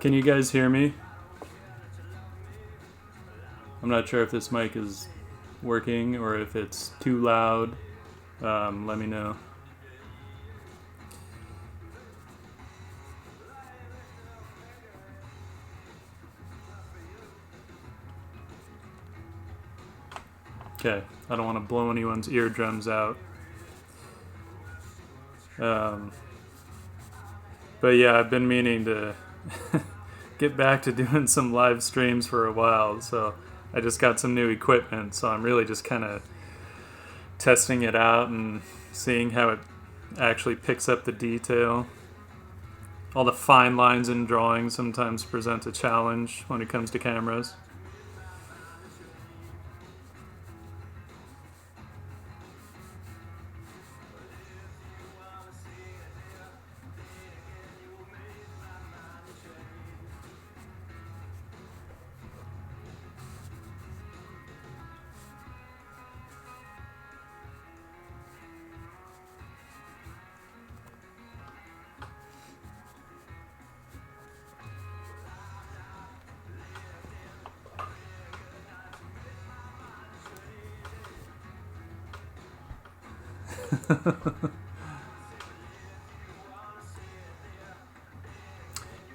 Can you guys hear me? I'm not sure if this mic is working or if it's too loud. Let me know. Okay, I don't want to blow anyone's eardrums out. But yeah, I've been meaning to get back to doing some live streams for a while, so I just got some new equipment, so I'm really just kind of testing it out and seeing how it actually picks up the detail. All the fine lines in drawing sometimes present a challenge when it comes to cameras.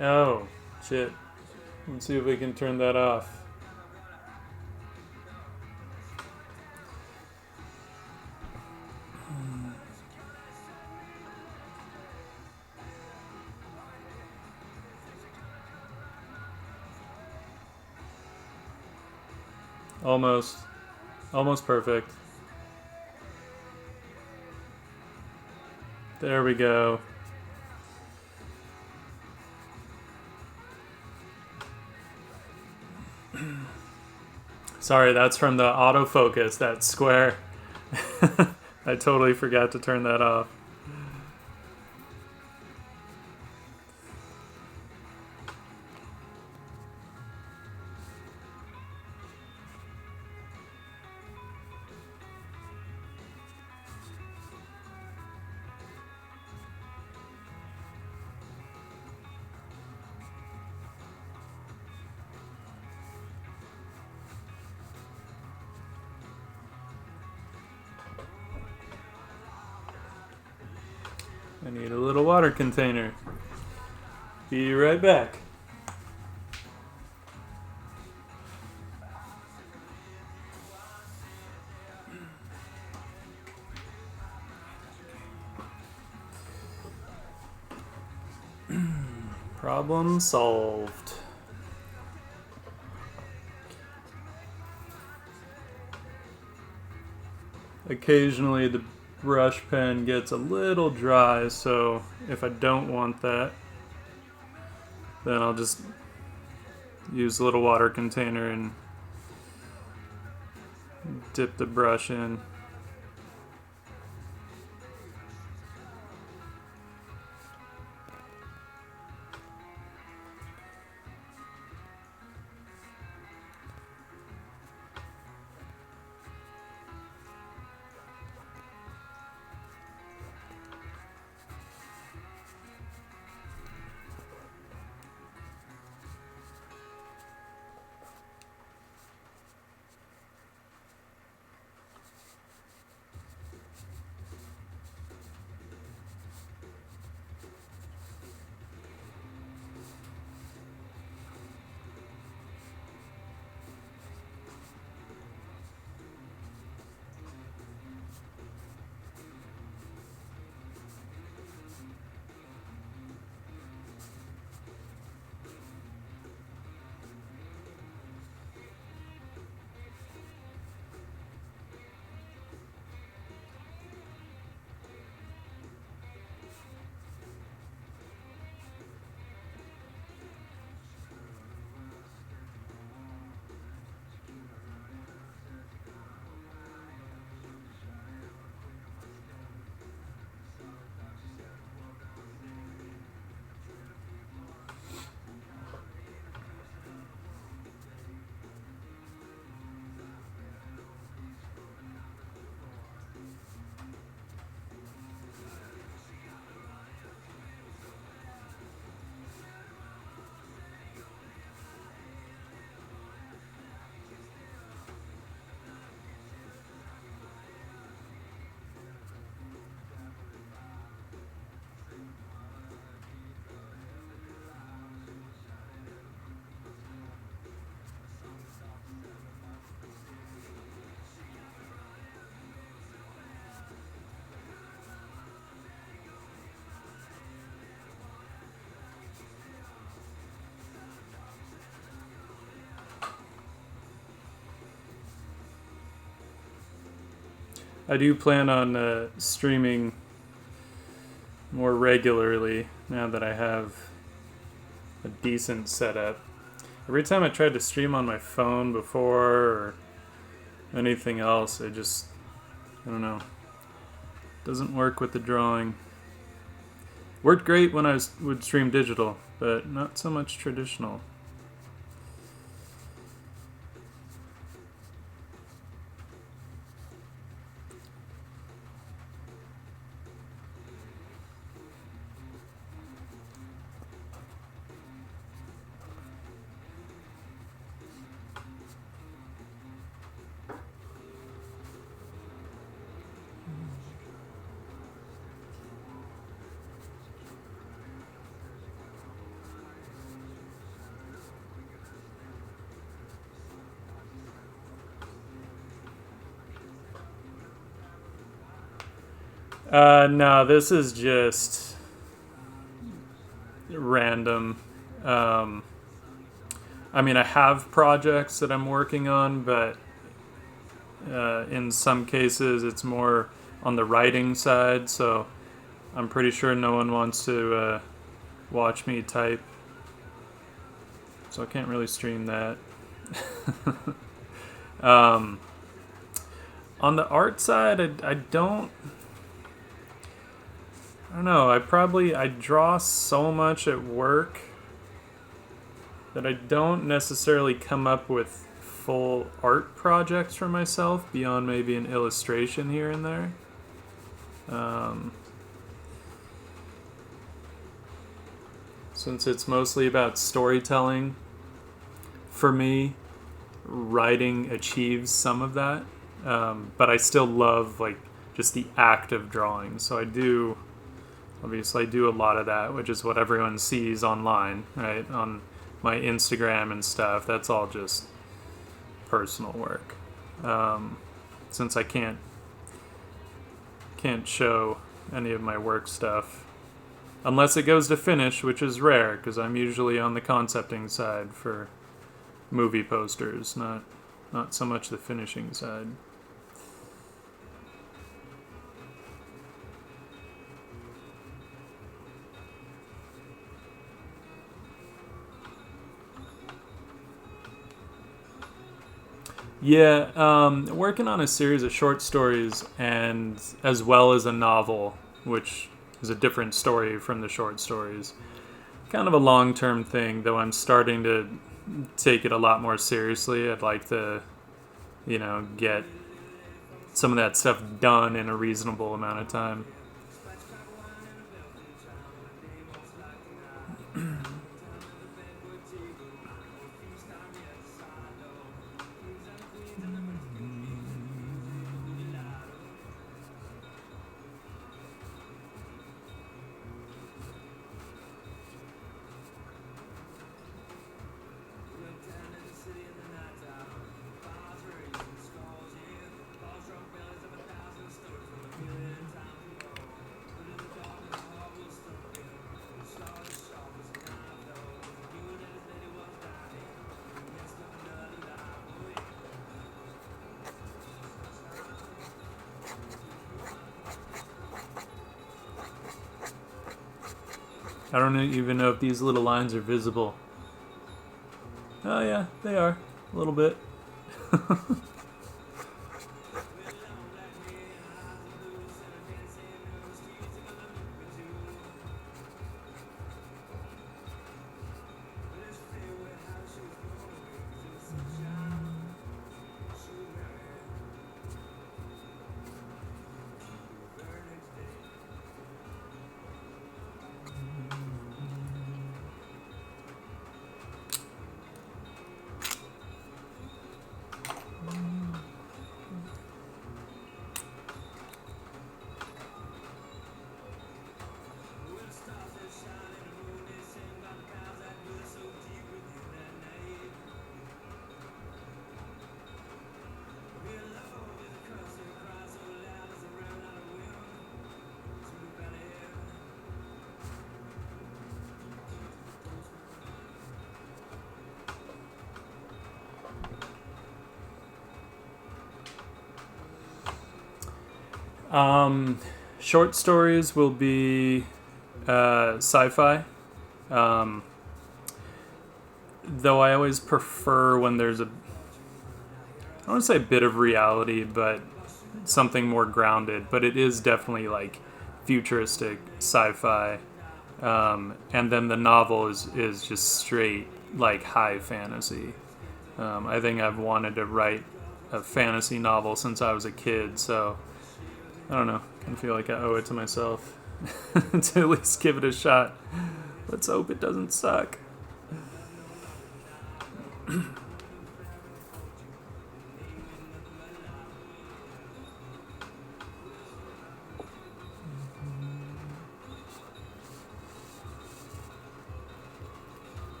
Oh, shit. Let's see if we can turn that off. Almost. Almost perfect. There we go. Sorry, that's from the autofocus, that square. I totally forgot to turn that off. I need a little water container. Be right back. Problem solved. Occasionally the brush pen gets a little dry, so if I don't want that, then I'll just use a little water container and dip the brush in. I do plan on streaming more regularly now that I have a decent setup. Every time I tried to stream on my phone before or anything else, I don't know, doesn't work with the drawing. Worked great when I would stream digital, but not so much traditional. No, this is just random. I mean, I have projects that I'm working on, but in some cases it's more on the writing side, so I'm pretty sure no one wants to watch me type. So I can't really stream that. On the art side, I don't know. I draw so much at work that I don't necessarily come up with full art projects for myself beyond maybe an illustration here and there. Since it's mostly about storytelling, for me, writing achieves some of that. But I still love like just the act of drawing. So obviously I do a lot of that, which is what everyone sees online, right? On my Instagram and stuff. That's all just personal work. Since I can't show any of my work stuff unless it goes to finish, which is rare because I'm usually on the concepting side for movie posters, not so much the finishing side. Yeah, working on a series of short stories and as well as a novel, which is a different story from the short stories. Kind of a long-term thing, though I'm starting to take it a lot more seriously. I'd like to, get some of that stuff done in a reasonable amount of time. I don't even know if these little lines are visible. Oh yeah, they are. A little bit. Short stories will be sci-fi. Um, though I always prefer when there's I don't want to say a bit of reality, but something more grounded. But it is definitely like futuristic sci-fi. And then the novel is just straight like high fantasy. I think I've wanted to write a fantasy novel since I was a kid, so I don't know. I feel like I owe it to myself to at least give it a shot. Let's hope it doesn't suck.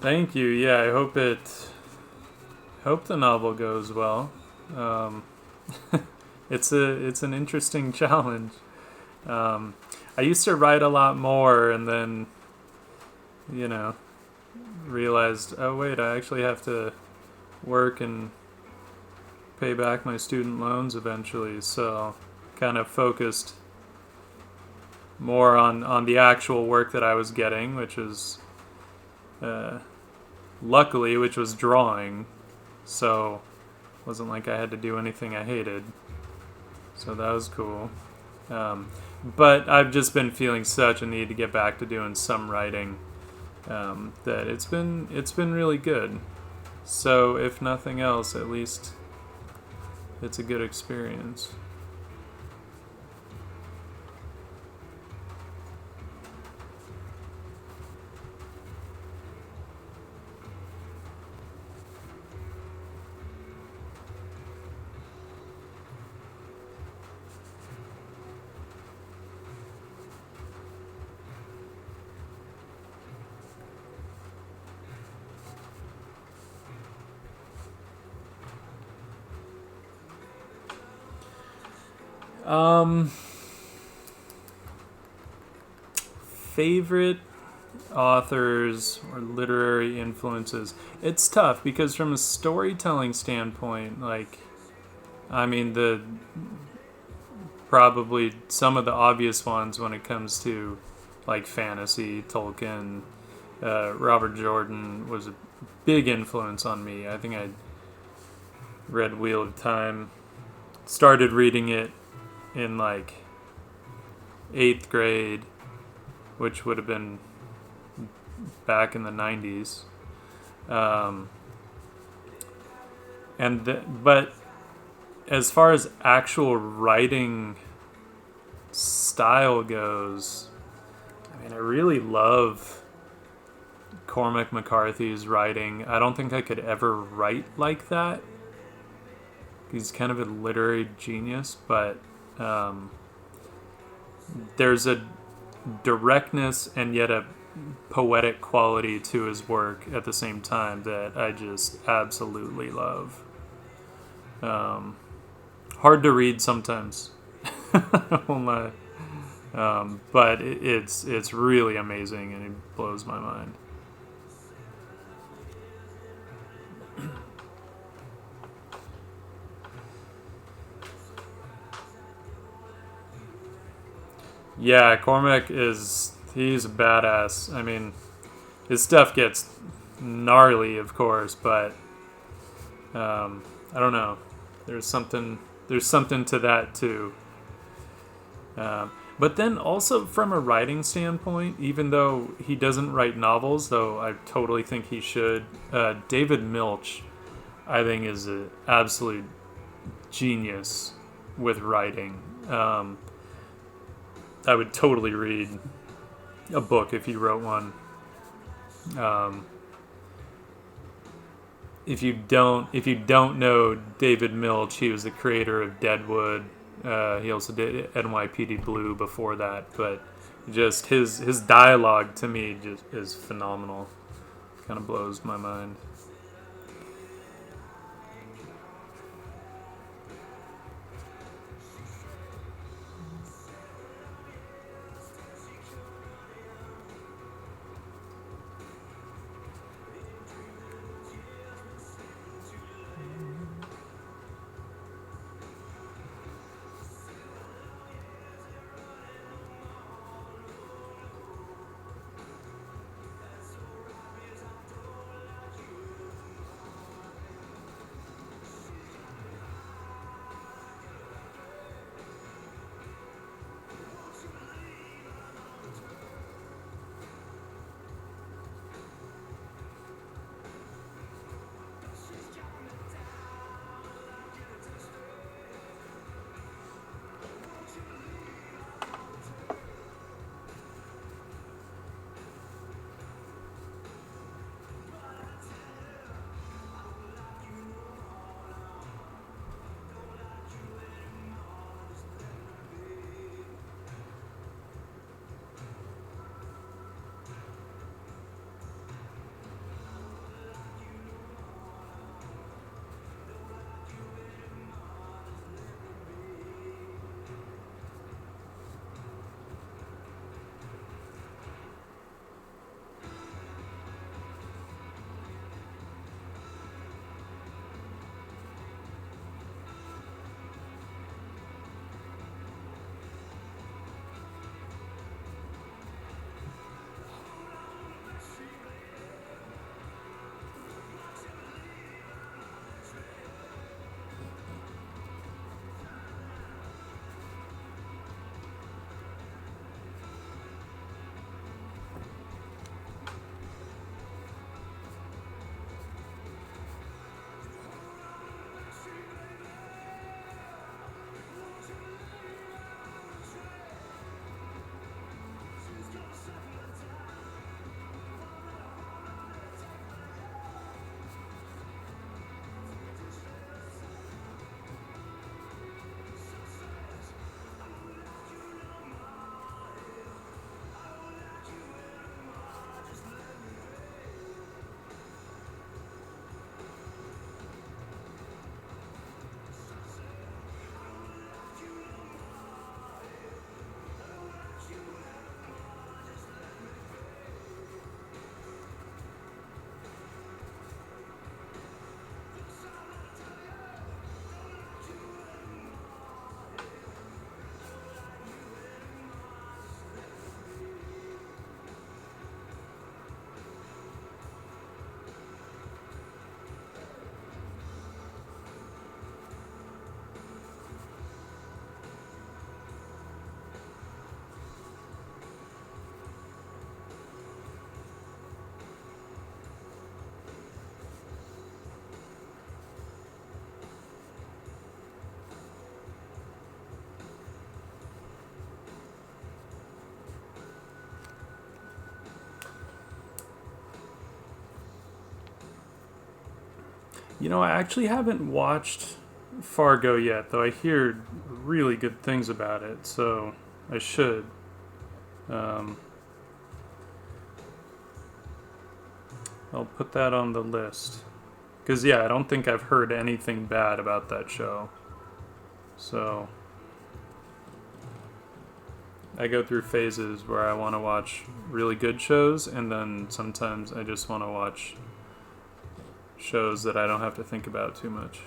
Thank you. Yeah, I hope the novel goes well. Um, it's an interesting challenge. I used to write a lot more, and then you know realized, oh wait, I actually have to work and pay back my student loans eventually. So kind of focused more on the actual work that I was getting, which was luckily, which was drawing. So it wasn't like I had to do anything I hated. So that was cool. But I've just been feeling such a need to get back to doing some writing that it's been really good. So if nothing else, at least it's a good experience. Favorite authors or literary influences. It's tough because from a storytelling standpoint, like, I mean, the probably some of the obvious ones when it comes to like fantasy, Tolkien, Robert Jordan was a big influence on me. I think I read Wheel of Time, started reading it in like 8th grade, which would have been back in the 90s. But as far as actual writing style goes, I mean, I really love Cormac McCarthy's writing. I don't think I could ever write like that. He's kind of a literary genius, but there's a directness and yet a poetic quality to his work at the same time that I just absolutely love. Hard to read sometimes, I won't lie. But it's really amazing and it blows my mind. Yeah, Cormac he's a badass. I mean, his stuff gets gnarly, of course, but I don't know. There's something to that too. But then also from a writing standpoint, even though he doesn't write novels, though I totally think he should, David Milch, I think, is an absolute genius with writing. I would totally read a book if he wrote one. if you don't know David Milch, he was the creator of Deadwood. He also did NYPD Blue before that, but just his dialogue to me just is phenomenal. Kind of blows my mind. I actually haven't watched Fargo yet, though I hear really good things about it, so I should. Um, I'll put that on the list. Because, yeah, I don't think I've heard anything bad about that show. So, I go through phases where I want to watch really good shows, and then sometimes I just want to watch shows that I don't have to think about too much.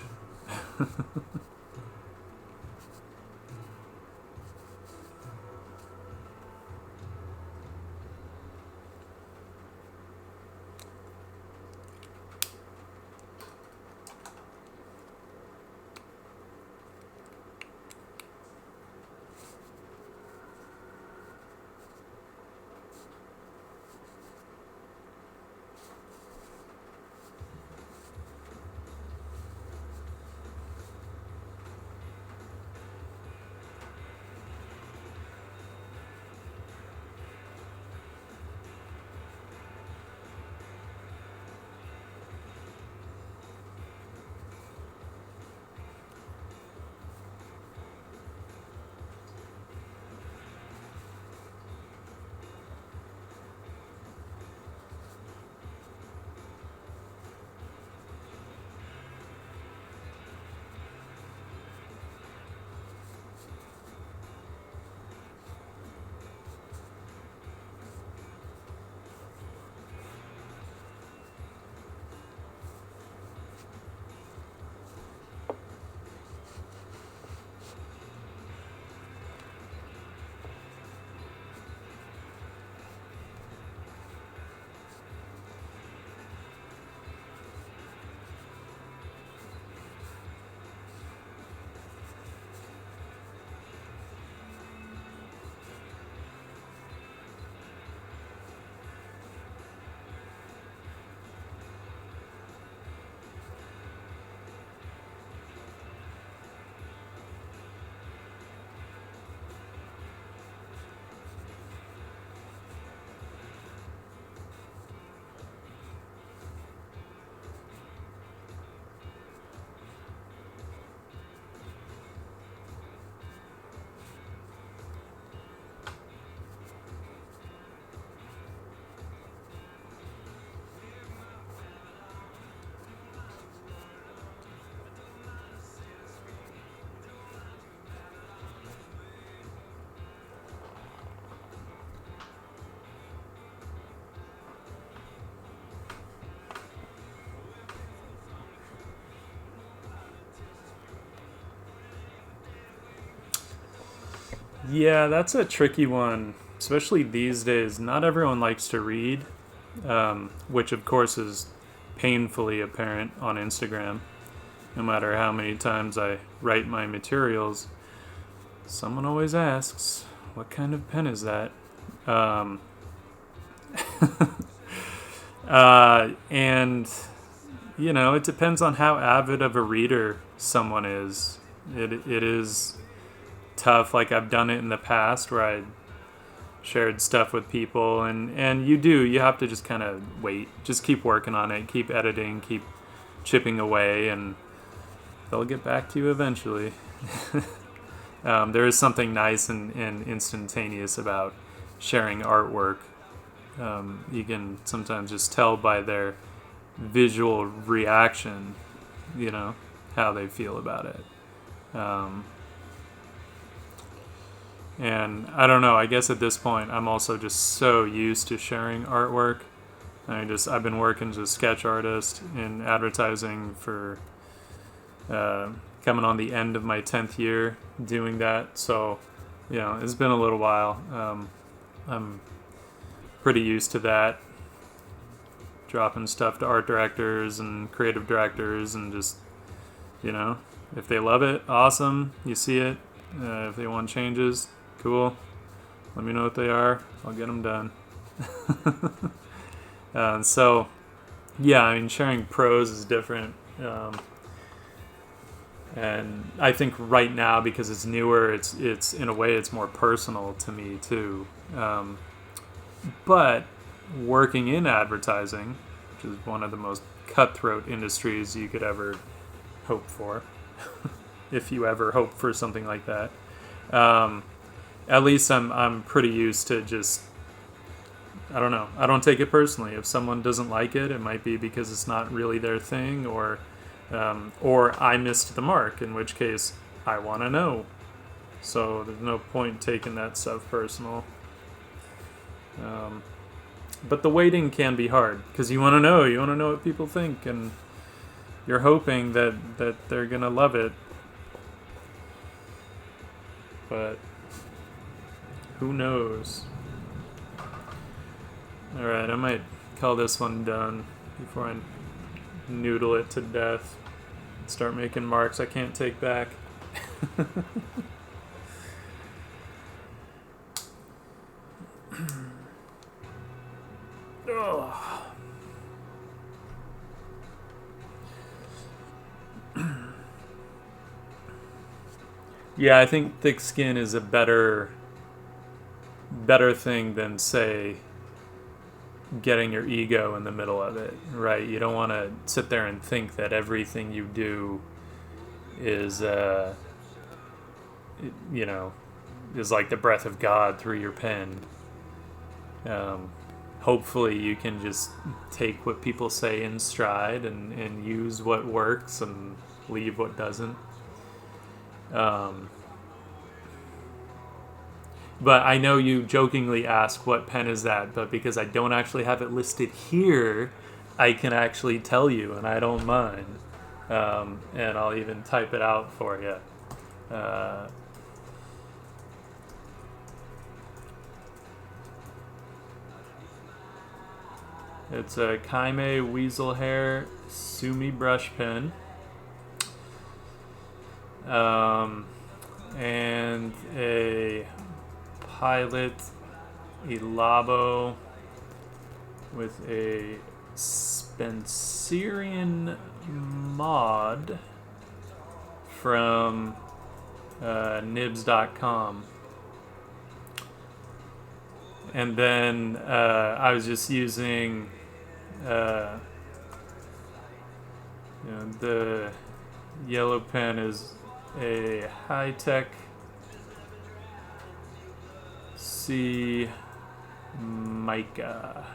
Yeah, that's a tricky one, especially these days. Not everyone likes to read, which of course is painfully apparent on Instagram. No matter how many times I write my materials, someone always asks, "What kind of pen is that?" Um, and it depends on how avid of a reader someone is. It is tough. Like, I've done it in the past where I shared stuff with people, and you have to just kind of wait, just keep working on it, keep editing, keep chipping away, and they'll get back to you eventually. There is something nice and instantaneous about sharing artwork. You can sometimes just tell by their visual reaction, how they feel about it. And I don't know, I guess at this point I'm also just so used to sharing artwork. I've been working as a sketch artist in advertising for coming on the end of my 10th year doing that. So, it's been a little while. I'm pretty used to that. Dropping stuff to art directors and creative directors, and just, if they love it, awesome. You see it. If they want changes, cool. Let me know what they are. I'll get them done. So, yeah, sharing prose is different. And I think right now, because it's newer, it's in a way it's more personal to me too. But working in advertising, which is one of the most cutthroat industries you could ever hope for, if you ever hope for something like that, at least I'm pretty used to just, I don't know, I don't take it personally. If someone doesn't like it, it might be because it's not really their thing, or I missed the mark, in which case I want to know. So there's no point taking that stuff personal. But the waiting can be hard, because you want to know what people think, and you're hoping that they're going to love it. But who knows? Alright, I might call this one done before I noodle it to death. Start making marks I can't take back. Oh. Yeah, I think thick skin is a better thing than, say, getting your ego in the middle of it, right? You don't want to sit there and think that everything you do is, is like the breath of God through your pen. Hopefully you can just take what people say in stride and use what works and leave what doesn't. But I know you jokingly ask what pen is that, but because I don't actually have it listed here, I can actually tell you, and I don't mind. And I'll even type it out for you. It's a Kaime Weasel Hair Sumi brush pen. And a Pilot Elabo with a Spencerian mod from nibs.com. And then I was just using the yellow pen is a high-tech C mica.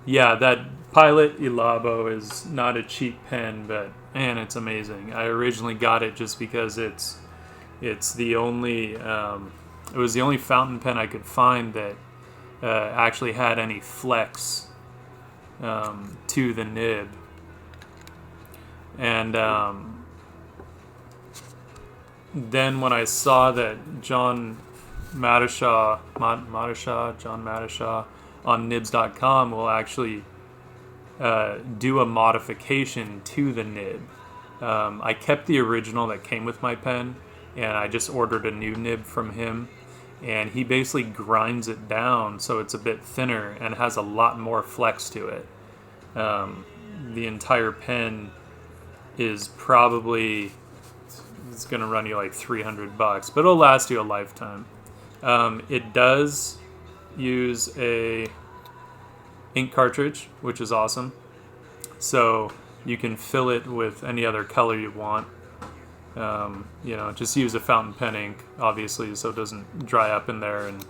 Yeah, that Pilot Elabo is not a cheap pen, but man, it's amazing. I originally got it just because it's the only it was the only fountain pen I could find that actually had any flex to the nib. And then when I saw that John Mattishaw on nibs.com will actually do a modification to the nib. I kept the original that came with my pen, and I just ordered a new nib from him, and he basically grinds it down so it's a bit thinner and has a lot more flex to it. The entire pen is probably, it's going to run you like $300, but it'll last you a lifetime. It does use a ink cartridge, which is awesome. So you can fill it with any other color you want. Just use a fountain pen ink, obviously, so it doesn't dry up in there and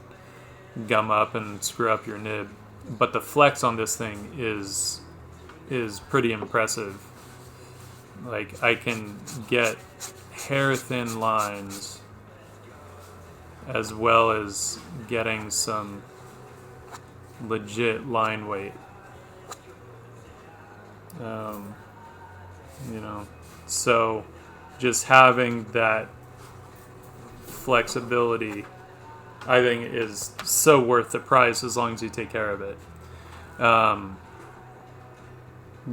gum up and screw up your nib. But the flex on this thing is pretty impressive. Like, I can get hair thin lines as well as getting some legit line weight. So just having that flexibility, I think, is so worth the price as long as you take care of it.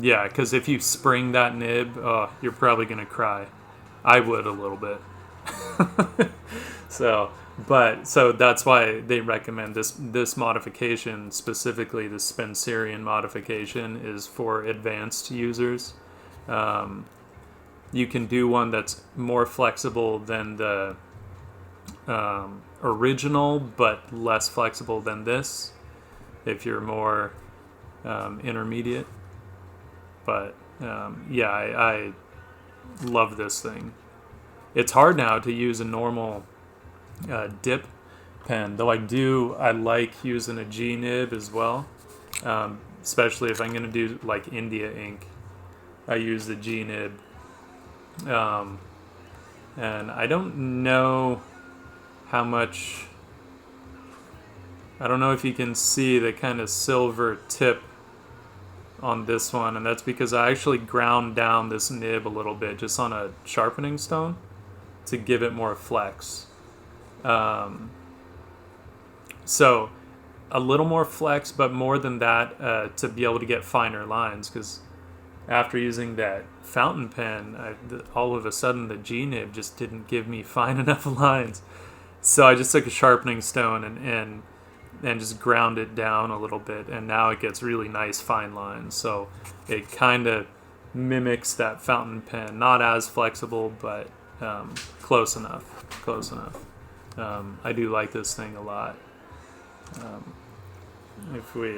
Because if you spring that nib, you're probably going to cry. I would a little bit. So that's why they recommend this modification, specifically the Spencerian modification, is for advanced users. You can do one that's more flexible than the original, but less flexible than this, if you're more intermediate. But I love this thing. It's hard now to use a normal dip pen, though I like using a G nib as well, especially if I'm going to do like India ink. I use the G nib, and I don't know how much. I don't know if you can see the kind of silver tip on this one, and that's because I actually ground down this nib a little bit just on a sharpening stone to give it more flex. So a little more flex, but more than that, to be able to get finer lines, because after using that fountain pen, all of a sudden the G nib just didn't give me fine enough lines. So I just took a sharpening stone and just ground it down a little bit, and now it gets really nice fine lines. So it kind of mimics that fountain pen, not as flexible, but close enough. I do like this thing a lot. If we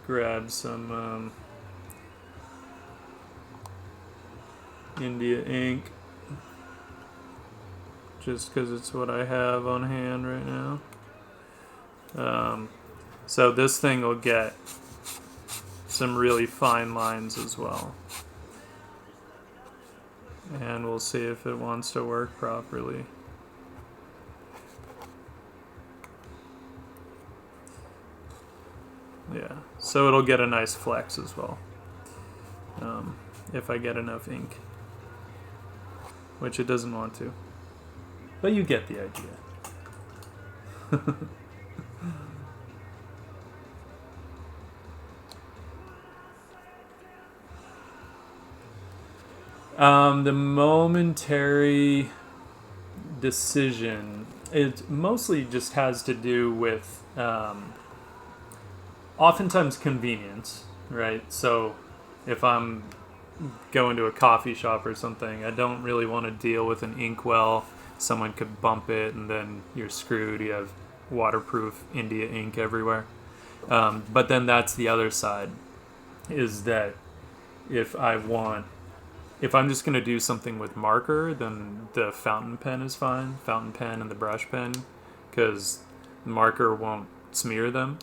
grab some India ink, just because it's what I have on hand right now. So this thing will get some really fine lines as well. And we'll see if it wants to work properly. Yeah, so it'll get a nice flex as well, if I get enough ink, which it doesn't want to. But you get the idea. The momentary decision, it mostly just has to do with oftentimes convenience, right? So if I'm going to a coffee shop or something, I don't really want to deal with an inkwell. Someone could bump it and then you're screwed. You have waterproof India ink everywhere. But then that's the other side, is that if I'm just going to do something with marker, then the fountain pen is fine. Fountain pen and the brush pen, because the marker won't smear them.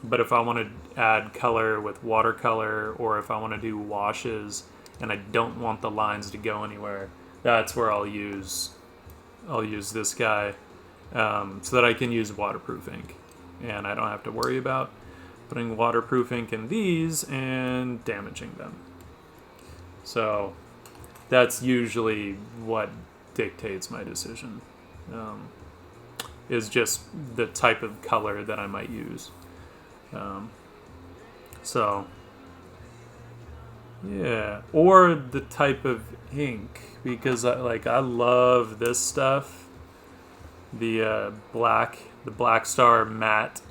But if I want to add color with watercolor, or if I want to do washes and I don't want the lines to go anywhere, that's where I'll use this guy, so that I can use waterproof ink. and I don't have to worry about putting waterproof ink in these and damaging them. So that's usually what dictates my decision, is just the type of color that I might use. So yeah, or the type of ink, because I love this stuff, the Black Star matte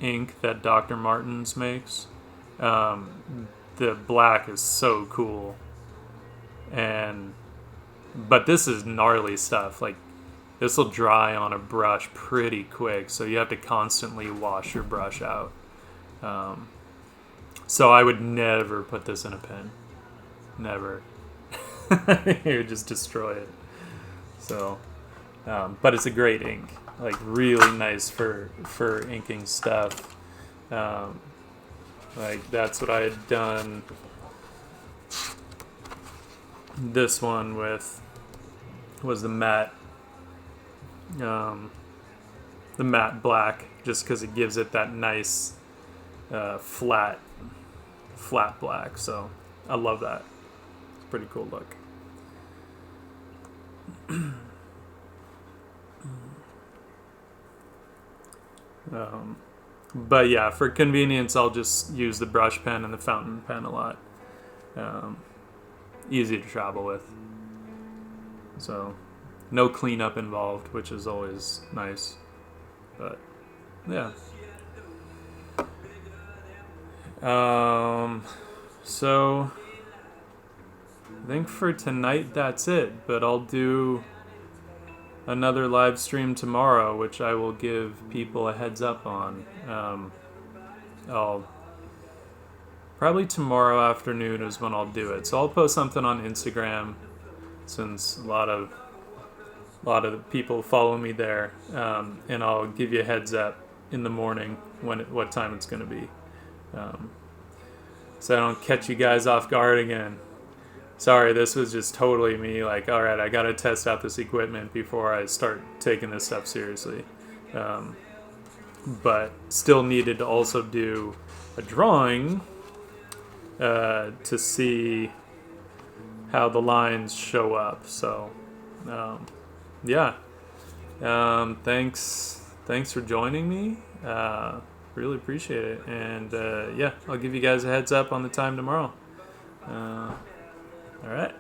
ink that Dr. Martens makes. The black is so cool, but this is gnarly stuff. Like, this will dry on a brush pretty quick, so you have to constantly wash your brush out. So I would never put this in a pen. Never. You would just destroy it. So, but it's a great ink. Like, really nice for inking stuff. Like, that's what I had done this one with, was the matte black, just because it gives it that nice flat black. So I love that. It's a pretty cool look. But yeah, for convenience, I'll just use the brush pen and the fountain pen a lot. Easy to travel with. So no cleanup involved, which is always nice. But yeah. So I think for tonight that's it, but I'll do another live stream tomorrow, which I will give people a heads up on. I'll probably tomorrow afternoon is when I'll do it. So I'll post something on Instagram, since a lot of the people follow me there, and I'll give you a heads up in the morning what time it's going to be, so I don't catch you guys off guard again. Sorry, this was just totally me, like, all right, I got to test out this equipment before I start taking this stuff seriously. But still needed to also do a drawing to see how the lines show up. So, yeah. Thanks for joining me. Really appreciate it. And yeah, I'll give you guys a heads up on the time tomorrow. All right.